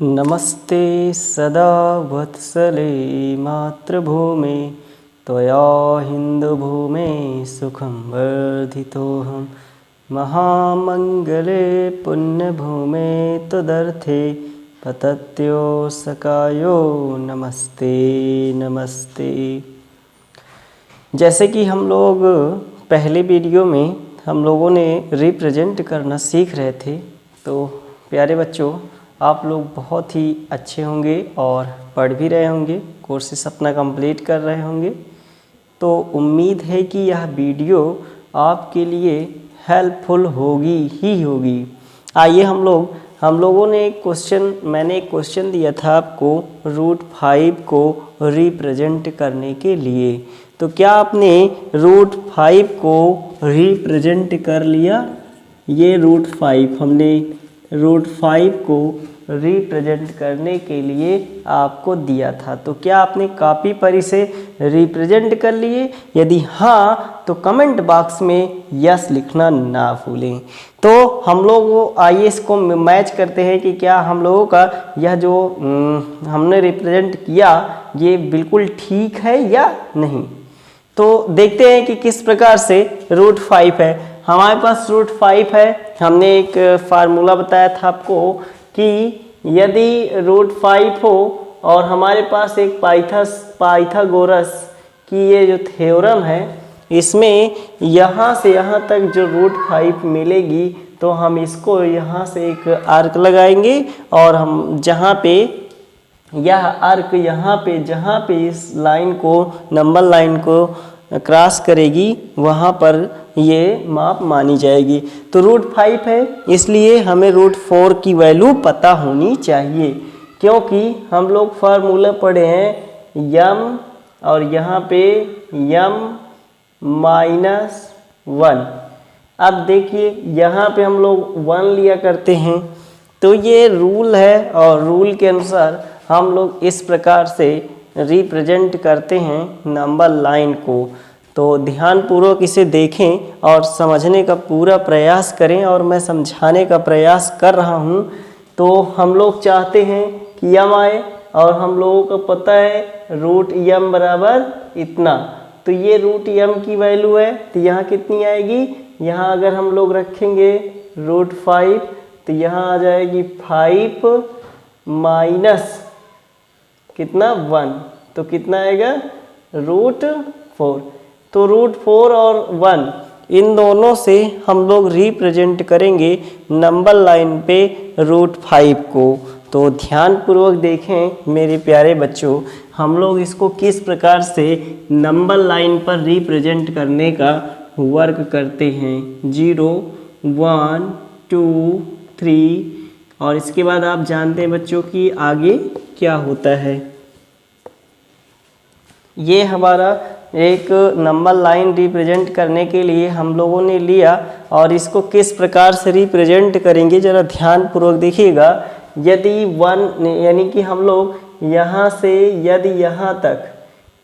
नमस्ते सदा वत्सले मातृभूमे त्वया हिन्दुभूमे सुखं वर्धितोऽहं महामङ्गले पुण्यभूमे त्वदर्थे पतत्यो सकायो नमस्ते नमस्ते। जैसे कि हम लोग पहले वीडियो में हम लोगों ने रिप्रेजेंट करना सीख रहे थे, तो प्यारे बच्चों आप लोग बहुत ही अच्छे होंगे और पढ़ भी रहे होंगे, कोर्सेस अपना कंप्लीट कर रहे होंगे। तो उम्मीद है कि यह वीडियो आपके लिए हेल्पफुल होगी ही होगी। आइए हम लोगों ने मैंने एक क्वेश्चन दिया था आपको √5 को रिप्रेजेंट करने के लिए। तो क्या आपने √5 को रिप्रेजेंट कर लिया? ये √5 हमने √5 को रिप्रेजेंट करने के लिए आपको दिया था। तो क्या आपने कॉपी पर इसे रिप्रेजेंट कर लिए? यदि हाँ तो कमेंट बॉक्स में यस लिखना ना भूलें। तो हम लोग आइए इसको मैच करते हैं कि क्या हम लोगों का यह जो हमने रिप्रेजेंट किया ये बिल्कुल ठीक है या नहीं। तो देखते हैं कि किस प्रकार से √5 है। हमारे पास √5 है। हमने एक फार्मूला बताया था आपको कि यदि √5 हो और हमारे पास एक पाइथागोरस की ये जो थ्योरम है, इसमें यहाँ से यहाँ तक जो √5 मिलेगी तो हम इसको यहाँ से एक आर्क लगाएंगे और हम जहाँ पे यह आर्क यहाँ पे जहाँ पे इस लाइन को नंबर लाइन को क्रॉस करेगी वहाँ पर ये माप मानी जाएगी। तो √5 है, इसलिए हमें √4 की वैल्यू पता होनी चाहिए, क्योंकि हम लोग फार्मूला पढ़े हैं यम और यहाँ पे m-1। अब देखिए यहाँ पे हम लोग 1 लिया करते हैं, तो ये रूल है और रूल के अनुसार हम लोग इस प्रकार से रिप्रेजेंट करते हैं नंबर लाइन को। तो ध्यानपूर्वक इसे देखें और समझने का पूरा प्रयास करें, और मैं समझाने का प्रयास कर रहा हूँ। तो हम लोग चाहते हैं कि यम आए और हम लोगों को पता है √m बराबर इतना। तो ये √m की वैल्यू है, तो यहाँ कितनी आएगी? यहाँ अगर हम लोग रखेंगे √5 तो यहाँ आ जाएगी 5 माइनस कितना 1, तो कितना आएगा √4। तो √4 और 1 इन दोनों से हम लोग रिप्रेजेंट करेंगे नंबर लाइन पे √5 को। तो ध्यानपूर्वक देखें मेरे प्यारे बच्चों, हम लोग इसको किस प्रकार से नंबर लाइन पर रिप्रेजेंट करने का वर्क करते हैं। 0 1 2 3 और इसके बाद आप जानते हैं बच्चों कि आगे क्या होता है। ये हमारा एक नंबर लाइन रिप्रेजेंट करने के लिए हम लोगों ने लिया, और इसको किस प्रकार से रिप्रेजेंट करेंगे जरा ध्यानपूर्वक देखिएगा। यदि 1 यानी कि हम लोग यहाँ से यदि यहाँ तक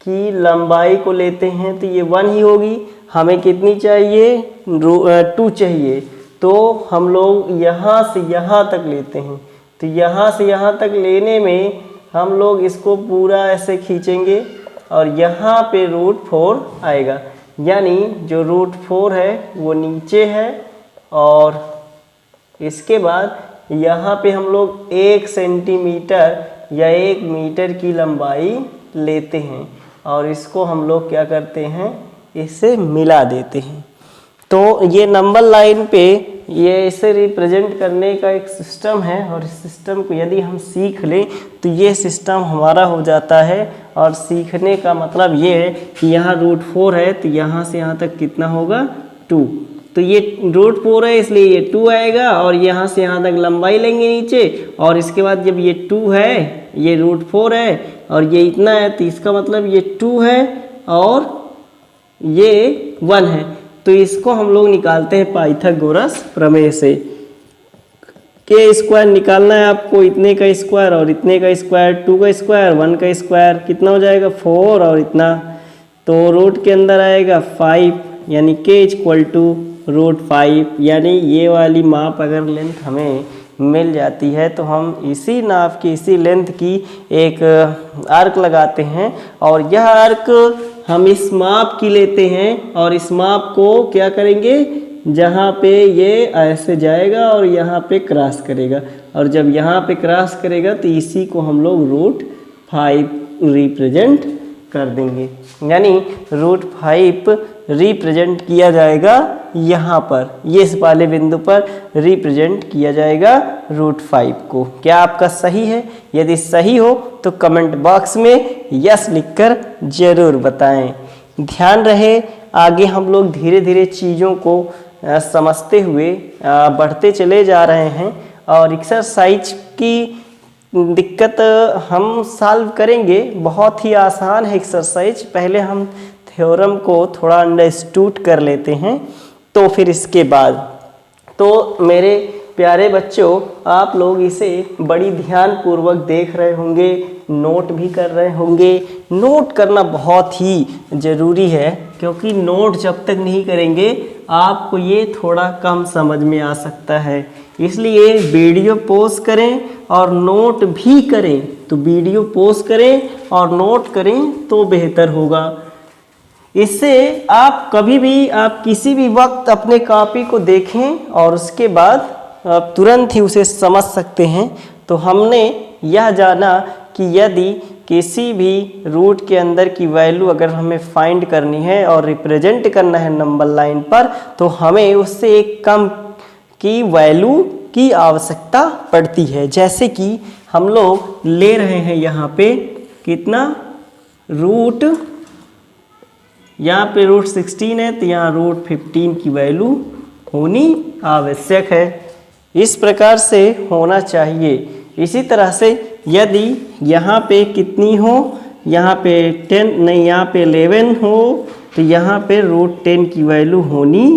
की लंबाई को लेते हैं तो ये 1 ही होगी। हमें कितनी चाहिए? 2 चाहिए। तो हम लोग यहाँ से यहाँ तक लेते हैं, तो यहाँ से यहाँ तक लेने में हम लोग इसको पूरा ऐसे खींचेंगे और यहाँ पे √4 आएगा, यानी जो √4 है वो नीचे है। और इसके बाद यहाँ पे हम लोग 1 सेंटीमीटर या 1 मीटर की लंबाई लेते हैं और इसको हम लोग क्या करते हैं, इससे मिला देते हैं। तो ये नंबर लाइन पे ये इसे रिप्रेजेंट करने का एक सिस्टम है, और इस सिस्टम को यदि हम सीख लें तो ये सिस्टम हमारा हो जाता है। और सीखने का मतलब ये है कि यहाँ √4 है तो यहाँ से यहाँ तक कितना होगा 2। तो ये √4 है इसलिए ये 2 आएगा, और यहाँ से यहाँ तक लंबाई लेंगे नीचे, और इसके बाद जब ये 2 है ये √4 है और ये इतना है तो इसका मतलब ये 2 है और ये 1 है। तो इसको हम लोग निकालते हैं पाइथागोरस प्रमेय से। के स्क्वायर निकालना है आपको, इतने का स्क्वायर और इतने का स्क्वायर, 2 का स्क्वायर 1 का स्क्वायर कितना हो जाएगा 4 और इतना। तो रूट के अंदर आएगा 5, यानी k = √5, यानी ये वाली माप अगर लेंथ हमें मिल जाती है। तो हम इसी नाप की, इसी लेंथ की एक आर्क लगाते हैं और यह आर्क हम इस माप की लेते हैं और इस माप को क्या करेंगे, जहाँ पे ये ऐसे जाएगा और यहाँ पे क्रॉस करेगा, और जब यहाँ पे क्रॉस करेगा तो इसी को हम लोग √5 रिप्रेजेंट कर देंगे। यानी √5 रिप्रेजेंट किया जाएगा यहाँ पर, ये इस वाले बिंदु पर रिप्रेजेंट किया जाएगा √5 को। क्या आपका सही है? यदि सही हो तो कमेंट बॉक्स में यस लिखकर जरूर बताएं। ध्यान रहे आगे हम लोग धीरे धीरे चीज़ों को समझते हुए बढ़ते चले जा रहे हैं और एक्सरसाइज की दिक्कत हम सॉल्व करेंगे। बहुत ही आसान है एक्सरसाइज। पहले हम थ्योरम को थोड़ा अंडरस्टूड कर लेते हैं, तो फिर इसके बाद तो मेरे प्यारे बच्चों, आप लोग इसे बड़ी ध्यानपूर्वक देख रहे होंगे, नोट भी कर रहे होंगे। नोट करना बहुत ही ज़रूरी है, क्योंकि नोट जब तक नहीं करेंगे आपको ये थोड़ा कम समझ में आ सकता है। इसलिए वीडियो पॉज करें और नोट भी करें। तो वीडियो पॉज करें और नोट करें तो बेहतर होगा। इससे आप कभी भी, आप किसी भी वक्त अपने कॉपी को देखें और उसके बाद आप तुरंत ही उसे समझ सकते हैं। तो हमने यह जाना कि यदि किसी भी रूट के अंदर की वैल्यू अगर हमें फाइंड करनी है और रिप्रेजेंट करना है नंबर लाइन पर, तो हमें उससे एक कम की वैल्यू की आवश्यकता पड़ती है। जैसे कि हम लोग ले रहे हैं यहाँ पे कितना, यहाँ पे √16 है, तो यहाँ √15 की वैल्यू होनी आवश्यक है। इस प्रकार से होना चाहिए। इसी तरह से यदि यहाँ पे कितनी हो, यहाँ पे 10 नहीं, यहाँ पे 11 हो, तो यहाँ पे √10 की वैल्यू होनी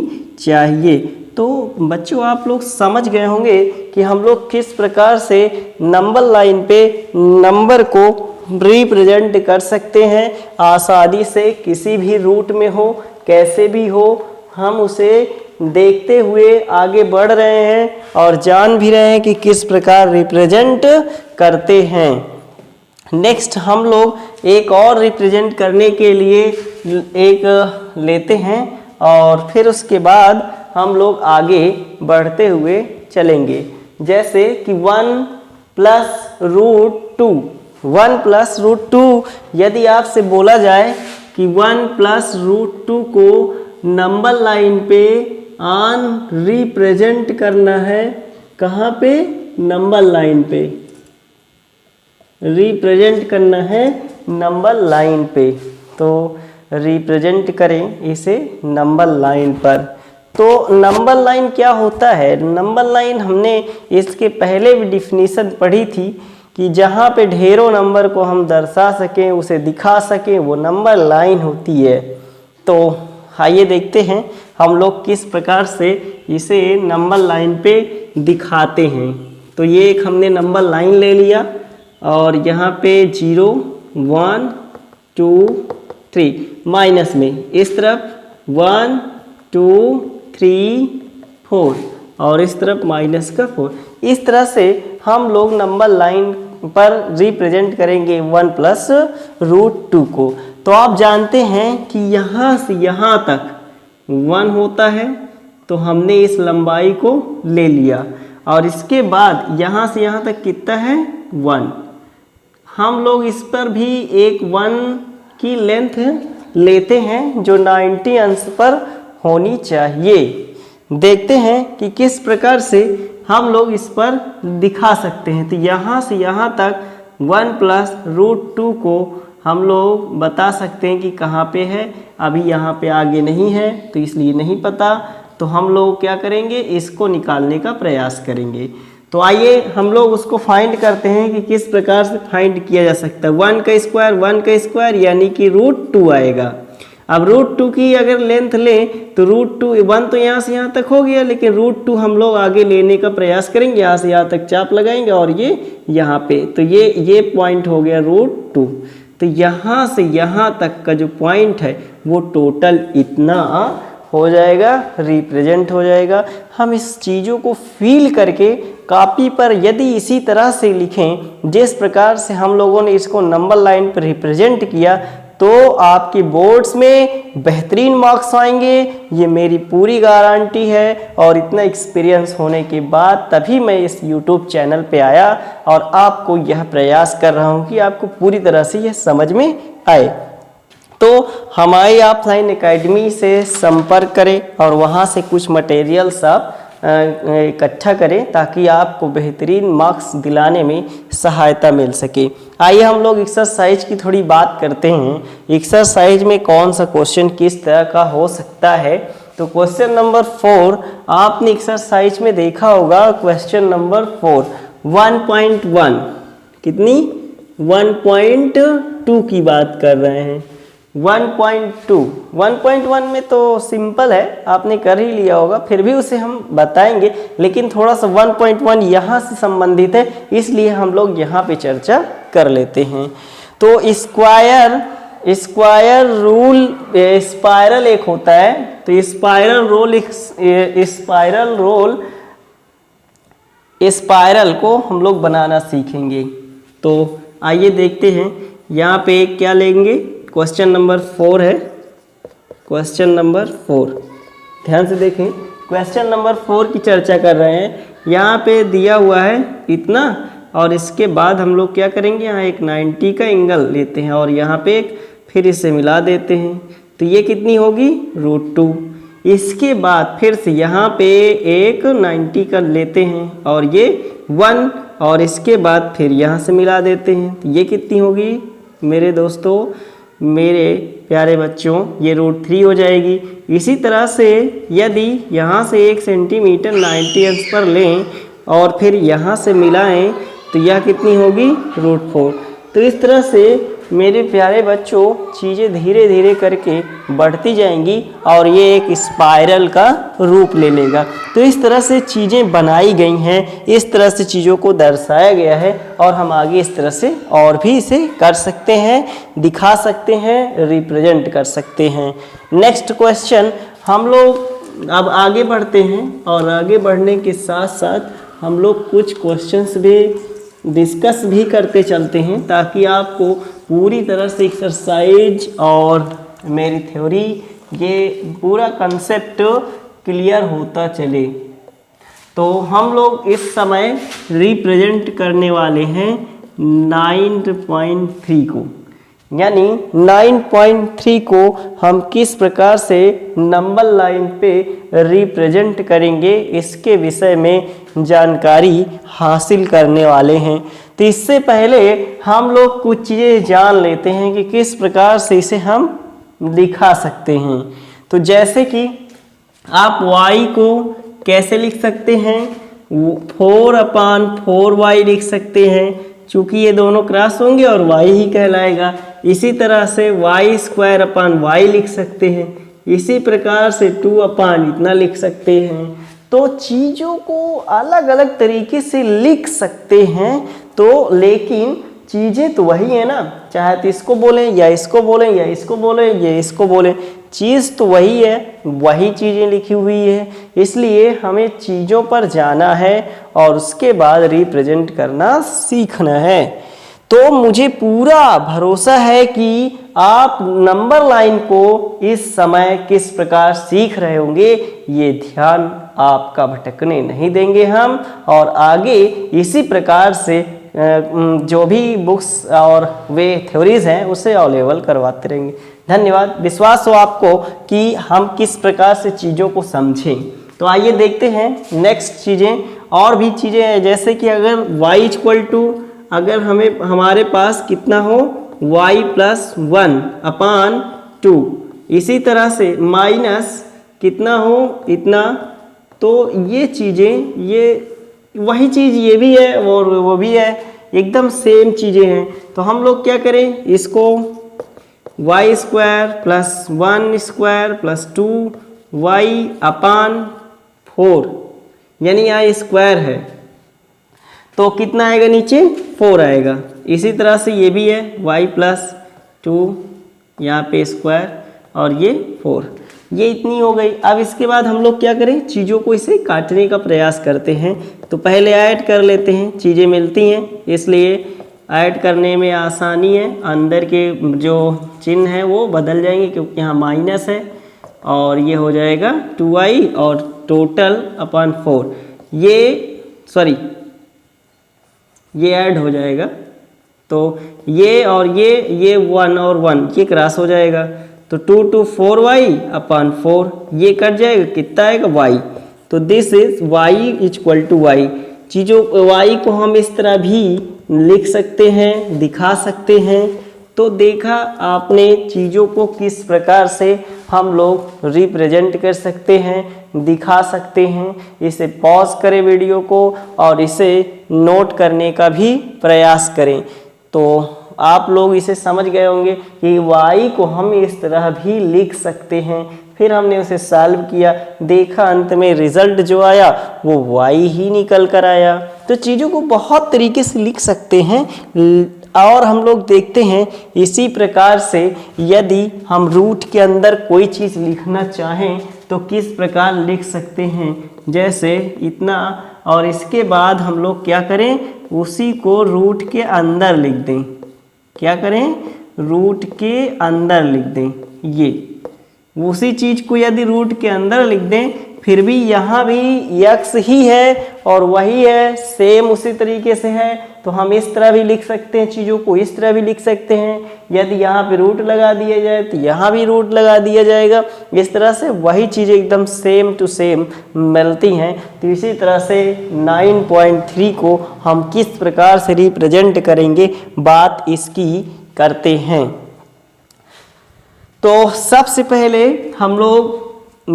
चाहिए। तो बच्चों आप लोग समझ गए होंगे कि हम लोग किस प्रकार से नंबर लाइन पे नंबर को रिप्रेजेंट कर सकते हैं आसानी से। किसी भी रूट में हो, कैसे भी हो, हम उसे देखते हुए आगे बढ़ रहे हैं और जान भी रहे हैं कि किस प्रकार रिप्रेजेंट करते हैं। नेक्स्ट हम लोग एक और रिप्रेजेंट करने के लिए एक लेते हैं और फिर उसके बाद हम लोग आगे बढ़ते हुए चलेंगे। जैसे कि 1 + √2, 1 + √2, यदि आपसे बोला जाए कि 1 + √2 को नंबर लाइन पे ऑन रिप्रेजेंट करना है, कहाँ पे, नंबर लाइन पे रिप्रेजेंट करना है, नंबर लाइन पे। तो रिप्रेजेंट करें इसे नंबर लाइन पर। तो नंबर लाइन क्या होता है? नंबर लाइन हमने इसके पहले भी डिफिनीशन पढ़ी थी कि जहाँ पे ढेरों नंबर को हम दर्शा सकें, उसे दिखा सकें, वो नंबर लाइन होती है। तो आइए देखते हैं हम लोग किस प्रकार से इसे नंबर लाइन पे दिखाते हैं। तो ये एक हमने नंबर लाइन ले लिया और यहाँ पे 0 1 2 3 माइनस में इस तरफ 1 2 3 4 और इस तरफ माइनस का 4। इस तरह से हम लोग नंबर लाइन पर रिप्रेजेंट करेंगे 1 + √2 को। तो आप जानते हैं कि यहाँ से यहाँ तक 1 होता है, तो हमने इस लंबाई को ले लिया और इसके बाद यहाँ से यहाँ तक कितना है, 1। हम लोग इस पर भी एक 1 की लेंथ लेते हैं जो 90 अंश पर होनी चाहिए। देखते हैं कि किस प्रकार से हम लोग इस पर दिखा सकते हैं। तो यहाँ से यहाँ तक 1 + √2 को हम लोग बता सकते हैं कि कहाँ पे है। अभी यहाँ पे आगे नहीं है तो इसलिए नहीं पता, तो हम लोग क्या करेंगे, इसको निकालने का प्रयास करेंगे। तो आइए हम लोग उसको फाइंड करते हैं कि किस प्रकार से फाइंड किया जा सकता है। 1 का स्क्वायर यानी कि √2 आएगा। अब √2 की अगर लेंथ लें तो √2, 1 तो यहाँ से यहाँ तक हो गया, लेकिन √2 हम लोग आगे लेने का प्रयास करेंगे। यहाँ से यहाँ तक चाप लगाएंगे और ये यहाँ पे, तो ये पॉइंट हो गया √2। तो यहाँ से यहाँ तक का जो पॉइंट है वो टोटल इतना हो जाएगा, रिप्रेजेंट हो जाएगा। हम इस चीज़ों को फील करके कॉपी पर यदि इसी तरह से लिखें जिस प्रकार से हम लोगों ने इसको नंबर लाइन पर रिप्रेजेंट किया, तो आपके बोर्ड्स में बेहतरीन मार्क्स आएंगे, ये मेरी पूरी गारंटी है। और इतना एक्सपीरियंस होने के बाद तभी मैं इस YouTube चैनल पे आया और आपको यह प्रयास कर रहा हूँ कि आपको पूरी तरह से यह समझ में आए। तो हमारी ऑफलाइन एकेडमी से संपर्क करें और वहाँ से कुछ मटेरियल्स आप इकट्ठा करें ताकि आपको बेहतरीन मार्क्स दिलाने में सहायता मिल सके। आइए हम लोग एक्सरसाइज की थोड़ी बात करते हैं। एक्सरसाइज में कौन सा क्वेश्चन किस तरह का हो सकता है। तो क्वेश्चन नंबर 4 आपने एक्सरसाइज में देखा होगा। क्वेश्चन नंबर 4 1.1 कितनी 1.2 की बात कर रहे हैं। 1.1 में तो सिंपल है, आपने कर ही लिया होगा, फिर भी उसे हम बताएंगे, लेकिन थोड़ा सा 1.1 यहाँ से संबंधित है, इसलिए हम लोग यहाँ पे चर्चा कर लेते हैं। तो स्क्वायर रूल स्पाइरल एक होता है, तो स्पाइरल को हम लोग बनाना सीखेंगे। तो आइए देखते हैं यहाँ पे क्या लेंगे। क्वेश्चन नंबर 4 है। क्वेश्चन नंबर 4 ध्यान से देखें। क्वेश्चन नंबर 4 की चर्चा कर रहे हैं। यहाँ पे दिया हुआ है इतना, और इसके बाद हम लोग क्या करेंगे, यहाँ एक 90 का एंगल लेते हैं और यहाँ पे फिर इसे मिला देते हैं। तो ये कितनी होगी √2। इसके बाद फिर से यहाँ पे एक 90 का लेते हैं और ये 1, और इसके बाद फिर यहाँ से मिला देते हैं। तो ये कितनी होगी मेरे दोस्तों, मेरे प्यारे बच्चों, ये √3 हो जाएगी। इसी तरह से यदि यहाँ से 1 सेंटीमीटर 90 अंश पर लें और फिर यहाँ से मिलाएं तो यह कितनी होगी √4। तो इस तरह से मेरे प्यारे बच्चों चीज़ें धीरे धीरे करके बढ़ती जाएंगी और ये एक स्पाइरल का रूप ले लेगा। तो इस तरह से चीज़ें बनाई गई हैं, इस तरह से चीज़ों को दर्शाया गया है और हम आगे इस तरह से और भी इसे कर सकते हैं, दिखा सकते हैं, रिप्रेजेंट कर सकते हैं। नेक्स्ट क्वेश्चन हम लोग अब आगे बढ़ते हैं और आगे बढ़ने के साथ साथ हम लोग कुछ क्वेश्चंस भी डिस्कस भी करते चलते हैं ताकि आपको पूरी तरह से एक्सरसाइज और मेरी थ्योरी ये पूरा कंसेप्ट क्लियर होता चले। तो हम लोग इस समय रिप्रेजेंट करने वाले हैं 9.3 को, यानी 9.3 को हम किस प्रकार से नंबर लाइन पे रिप्रेजेंट करेंगे इसके विषय में जानकारी हासिल करने वाले हैं। तो इससे पहले हम लोग कुछ चीज़ें जान लेते हैं कि किस प्रकार से इसे हम लिखा सकते हैं। तो जैसे कि आप y को कैसे लिख सकते हैं, 4/4y लिख सकते हैं, चूँकि ये दोनों क्रॉस होंगे और y ही कहलाएगा। इसी तरह से y² लिख सकते हैं। इसी प्रकार से 2 इतना लिख सकते हैं। तो चीज़ों को अलग अलग तरीके से लिख सकते हैं, तो लेकिन चीज़ें तो वही है ना, चाहे तो इसको बोलें या इसको बोलें या इसको बोलें या इसको बोलें, चीज़ तो वही है, वही चीज़ें लिखी हुई है। इसलिए हमें चीज़ों पर जाना है और उसके बाद रिप्रेजेंट करना सीखना है। तो मुझे पूरा भरोसा है कि आप नंबर लाइन को इस समय किस प्रकार सीख रहे होंगे, ये ध्यान आपका भटकने नहीं देंगे हम, और आगे इसी प्रकार से जो भी बुक्स और वे थ्योरीज हैं उसे अवेलेबल करवाते रहेंगे। धन्यवाद। विश्वास हो आपको कि हम किस प्रकार से चीज़ों को समझें। तो आइए देखते हैं नेक्स्ट चीज़ें, और भी चीज़ें हैं, जैसे कि अगर y अगर हमारे पास कितना हो y+1/2, इसी तरह से माइनस कितना हो इतना, तो ये चीज़ें, ये वही चीज़ ये भी है और वो भी है, एकदम सेम चीज़ें हैं। तो हम लोग क्या करें, इसको y² + 1² + 2y/4, यानी यहाँ स्क्वायर है तो कितना आएगा नीचे 4 आएगा। इसी तरह से ये भी है y+2 यहाँ पे स्क्वायर और ये 4। ये इतनी हो गई। अब इसके बाद हम लोग क्या करें, चीज़ों को इसे काटने का प्रयास करते हैं। तो पहले ऐड कर लेते हैं, चीज़ें मिलती हैं इसलिए ऐड करने में आसानी है। अंदर के जो चिन्ह है वो बदल जाएंगे क्योंकि यहाँ माइनस है, और ये हो जाएगा 2i और टोटल अपॉन 4, ये ऐड हो जाएगा। तो ये और ये 1 और 1 ये क्रॉस हो जाएगा, तो 2 to 4y अपॉन 4 ये कट जाएगा, कितना आएगा y। तो this is y equal to y। चीज़ों y को हम इस तरह भी लिख सकते हैं, दिखा सकते हैं। तो देखा आपने चीज़ों को किस प्रकार से हम लोग रिप्रेजेंट कर सकते हैं, दिखा सकते हैं। इसे पॉज करें वीडियो को और इसे नोट करने का भी प्रयास करें। तो आप लोग इसे समझ गए होंगे कि y को हम इस तरह भी लिख सकते हैं। फिर हमने उसे सॉल्व किया, देखा अंत में रिजल्ट जो आया वो y ही निकल कर आया। तो चीज़ों को बहुत तरीके से लिख सकते हैं। और हम लोग देखते हैं इसी प्रकार से यदि हम रूट के अंदर कोई चीज़ लिखना चाहें तो किस प्रकार लिख सकते हैं, जैसे इतना, और इसके बाद हम लोग क्या करें, उसी को रूट के अंदर लिख दें। क्या करें, रूट के अंदर लिख दें। ये उसी चीज़ को यदि रूट के अंदर लिख दें, फिर भी यहाँ भी x ही है और वही है, सेम उसी तरीके से है। तो हम इस तरह भी लिख सकते हैं, चीज़ों को इस तरह भी लिख सकते हैं। यदि यहाँ पे रूट लगा दिया जाए तो यहाँ भी रूट लगा दिया जाएगा। इस तरह से वही चीज़ें एकदम सेम टू सेम मिलती हैं। तो इसी तरह से 9.3 को हम किस प्रकार से रिप्रेजेंट करेंगे, बात इसकी करते हैं। तो सबसे पहले हम लोग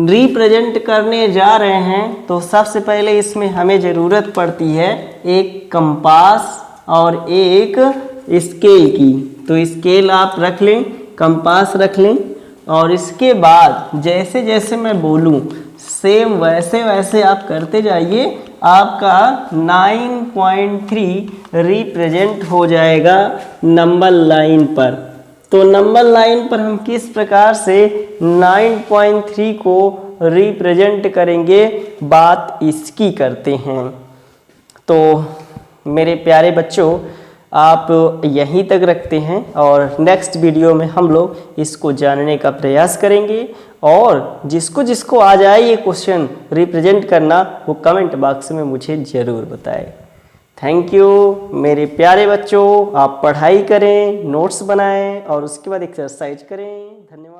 रिप्रेजेंट करने जा रहे हैं। तो सबसे पहले इसमें हमें ज़रूरत पड़ती है एक कंपास और एक स्केल की। तो स्केल आप रख लें, कंपास रख लें, और इसके बाद जैसे जैसे मैं बोलूं सेम वैसे वैसे आप करते जाइए। आपका 9.3 रिप्रेजेंट हो जाएगा नंबर लाइन पर। तो नंबर लाइन पर हम किस प्रकार से 9.3 को रिप्रेजेंट करेंगे, बात इसकी करते हैं। तो मेरे प्यारे बच्चों, आप यहीं तक रखते हैं और नेक्स्ट वीडियो में हम लोग इसको जानने का प्रयास करेंगे। और जिसको जिसको आ जाए ये क्वेश्चन रिप्रेजेंट करना, वो कमेंट बॉक्स में मुझे ज़रूर बताएं। थैंक यू मेरे प्यारे बच्चों। आप पढ़ाई करें, नोट्स बनाएं और उसके बाद एक्सरसाइज करें। धन्यवाद।